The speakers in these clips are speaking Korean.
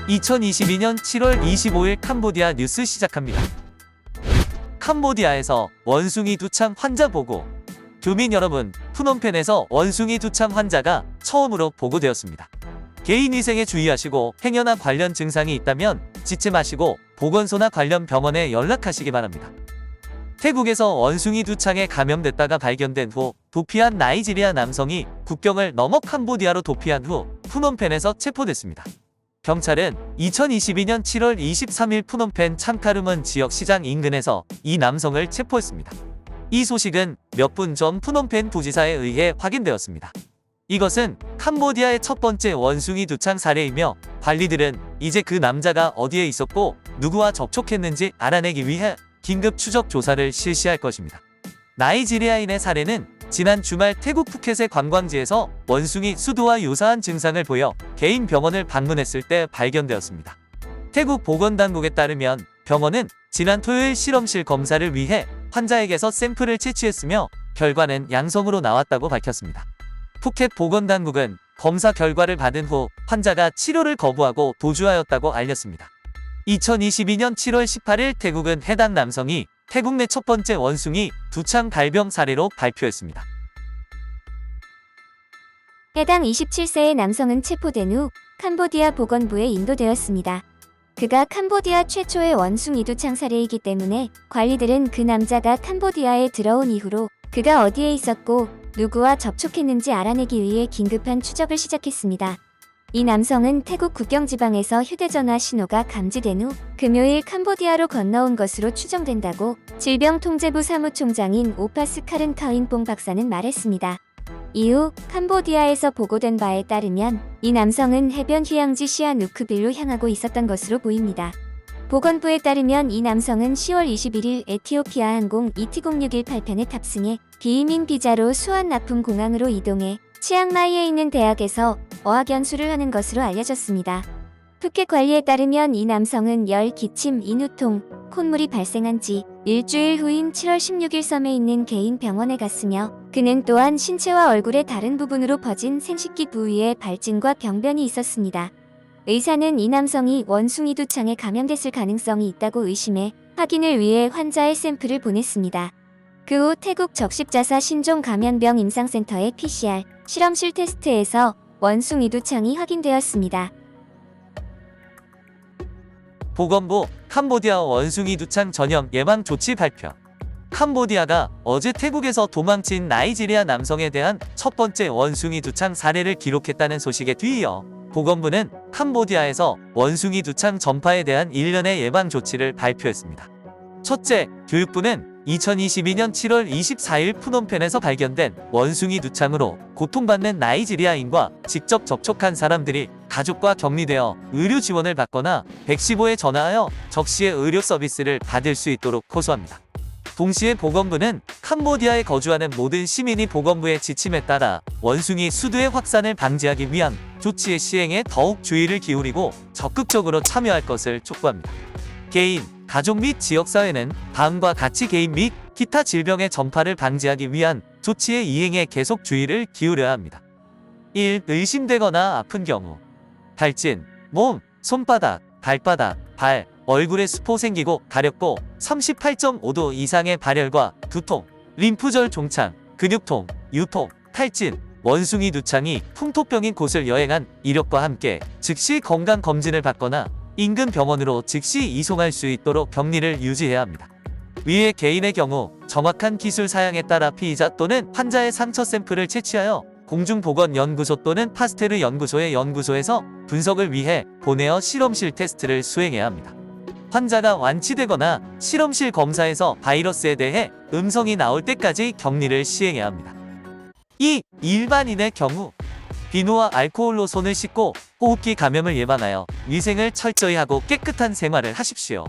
2022년 7월 25일 캄보디아 뉴스 시작합니다. 캄보디아에서 원숭이 두창 환자 보고. 교민 여러분, 푸놈펜에서 원숭이 두창 환자가 처음으로 보고되었습니다. 개인위생에 주의하시고 행여나 관련 증상이 있다면 짖지 마시고 보건소나 관련 병원에 연락하시기 바랍니다. 태국에서 원숭이 두창에 감염됐다가 발견된 후 도피한 나이지리아 남성이 국경을 넘어 캄보디아로 도피한 후 푸놈펜에서 체포됐습니다. 경찰은 2022년 7월 23일 푸놈펜 참카르문 지역 시장 인근에서 이 남성을 체포했습니다. 이 소식은 몇 분 전 푸놈펜 부지사에 의해 확인되었습니다. 이것은 캄보디아의 첫 번째 원숭이 두창 사례이며 관리들은 이제 그 남자가 어디에 있었고 누구와 접촉했는지 알아내기 위해 긴급 추적 조사를 실시할 것입니다. 나이지리아인의 사례는 지난 주말 태국 푸켓의 관광지에서 원숭이 수두와 유사한 증상을 보여 개인 병원을 방문했을 때 발견되었습니다. 태국 보건당국에 따르면 병원은 지난 토요일 실험실 검사를 위해 환자에게서 샘플을 채취했으며 결과는 양성으로 나왔다고 밝혔습니다. 푸켓 보건당국은 검사 결과를 받은 후 환자가 치료를 거부하고 도주하였다고 알렸습니다. 2022년 7월 18일 태국은 해당 남성이 태국 내 첫 번째 원숭이 두창 발병 사례로 발표했습니다. 해당 27세의 남성은 체포된 후 캄보디아 보건부에 인도되었습니다. 그가 캄보디아 최초의 원숭이 두창 사례이기 때문에 관리들은 그 남자가 캄보디아에 들어온 이후로 그가 어디에 있었고 누구와 접촉했는지 알아내기 위해 긴급한 추적을 시작했습니다. 이 남성은 태국 국경지방에서 휴대전화 신호가 감지된 후 금요일 캄보디아로 건너온 것으로 추정된다고 질병통제부 사무총장인 오파스 카른타윈뽕 박사는 말했습니다. 이후 캄보디아에서 보고된 바에 따르면 이 남성은 해변 휴양지 시아누크빌로 향하고 있었던 것으로 보입니다. 보건부에 따르면 이 남성은 10월 21일 에티오피아 항공 ET0618편에 탑승해 비이민 비자로 수완나품 공항으로 이동해 치앙마이에 있는 대학에서 어학연수를 하는 것으로 알려졌습니다. 푸켓 관리에 따르면 이 남성은 열, 기침, 인후통, 콧물이 발생한 지 일주일 후인 7월 16일 섬에 있는 개인 병원에 갔으며 그는 또한 신체와 얼굴의 다른 부분으로 퍼진 생식기 부위에 발진과 병변이 있었습니다. 의사는 이 남성이 원숭이 두창에 감염됐을 가능성이 있다고 의심해 확인을 위해 환자의 샘플을 보냈습니다. 그 후 태국 적십자사 신종감염병 임상센터의 PCR 실험실 테스트에서 원숭이 두창이 확인되었습니다. 보건부 캄보디아 원숭이 두창 전염 예방 조치 발표. 캄보디아가 어제 태국에서 도망친 나이지리아 남성에 대한 첫 번째 원숭이 두창 사례를 기록했다는 소식에 뒤이어 보건부는 캄보디아에서 원숭이 두창 전파에 대한 일련의 예방 조치를 발표했습니다. 첫째, 교육부는 2022년 7월 24일 푸놈펜에서 발견된 원숭이 두창으로 고통받는 나이지리아인과 직접 접촉한 사람들이 가족과 격리되어 의료 지원을 받거나 115에 전화하여 적시에 의료 서비스를 받을 수 있도록 호소합니다. 동시에 보건부는 캄보디아에 거주하는 모든 시민이 보건부의 지침에 따라 원숭이 수두의 확산을 방지하기 위한 조치의 시행에 더욱 주의를 기울이고 적극적으로 참여할 것을 촉구합니다. 개인, 가족 및 지역사회는 다음과 같이 개인 및 기타 질병의 전파를 방지하기 위한 조치의 이행에 계속 주의를 기울여야 합니다. 1. 의심되거나 아픈 경우 발진, 몸, 손바닥, 발바닥, 발, 얼굴에 수포 생기고 가렵고 38.5도 이상의 발열과 두통, 림프절 종창, 근육통, 유통, 탈진, 원숭이 두창이 풍토병인 곳을 여행한 이력과 함께 즉시 건강검진을 받거나 인근 병원으로 즉시 이송할 수 있도록 격리를 유지해야 합니다. 위의 개인의 경우 정확한 기술 사양에 따라 피의자 또는 환자의 상처 샘플을 채취하여 공중보건연구소 또는 파스테르 연구소의 연구소에서 분석을 위해 보내어 실험실 테스트를 수행해야 합니다. 환자가 완치되거나 실험실 검사에서 바이러스에 대해 음성이 나올 때까지 격리를 시행해야 합니다. 2. 일반인의 경우 비누와 알코올로 손을 씻고 호흡기 감염을 예방하여 위생을 철저히 하고 깨끗한 생활을 하십시오.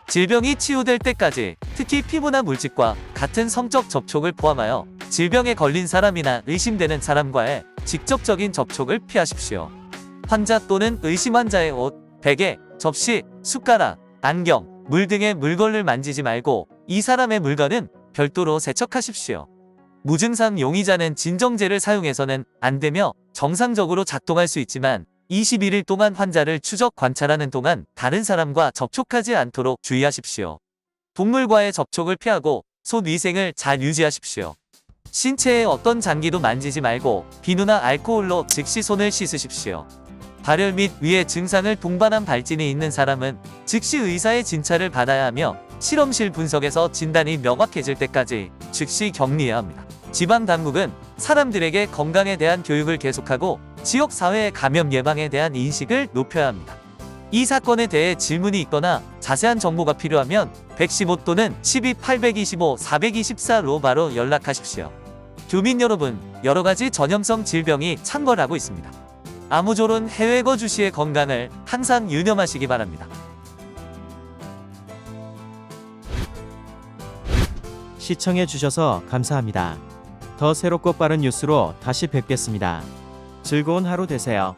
질병이 치유될 때까지 특히 피부나 물질과 같은 성적 접촉을 포함하여 질병에 걸린 사람이나 의심되는 사람과의 직접적인 접촉을 피하십시오. 환자 또는 의심 환자의 옷, 베개, 접시, 숟가락, 안경, 물 등의 물건을 만지지 말고 이 사람의 물건은 별도로 세척하십시오. 무증상 용의자는 진정제를 사용해서는 안 되며 정상적으로 작동할 수 있지만 21일 동안 환자를 추적 관찰하는 동안 다른 사람과 접촉하지 않도록 주의하십시오. 동물과의 접촉을 피하고 손 위생을 잘 유지하십시오. 신체의 어떤 장기도 만지지 말고 비누나 알코올로 즉시 손을 씻으십시오. 발열 및 위의 증상을 동반한 발진이 있는 사람은 즉시 의사의 진찰을 받아야 하며 실험실 분석에서 진단이 명확해질 때까지 즉시 격리해야 합니다. 지방당국은 사람들에게 건강에 대한 교육을 계속하고 지역사회의 감염 예방에 대한 인식을 높여야 합니다. 이 사건에 대해 질문이 있거나 자세한 정보가 필요하면 115 또는 12-825-424로 바로 연락하십시오. 교민 여러분, 여러가지 전염성 질병이 창궐하고 있습니다. 아무쪼록 해외 거주 시의 건강을 항상 유념하시기 바랍니다. 시청해주셔서 감사합니다. 더 새롭고 빠른 뉴스로 다시 뵙겠습니다. 즐거운 하루 되세요.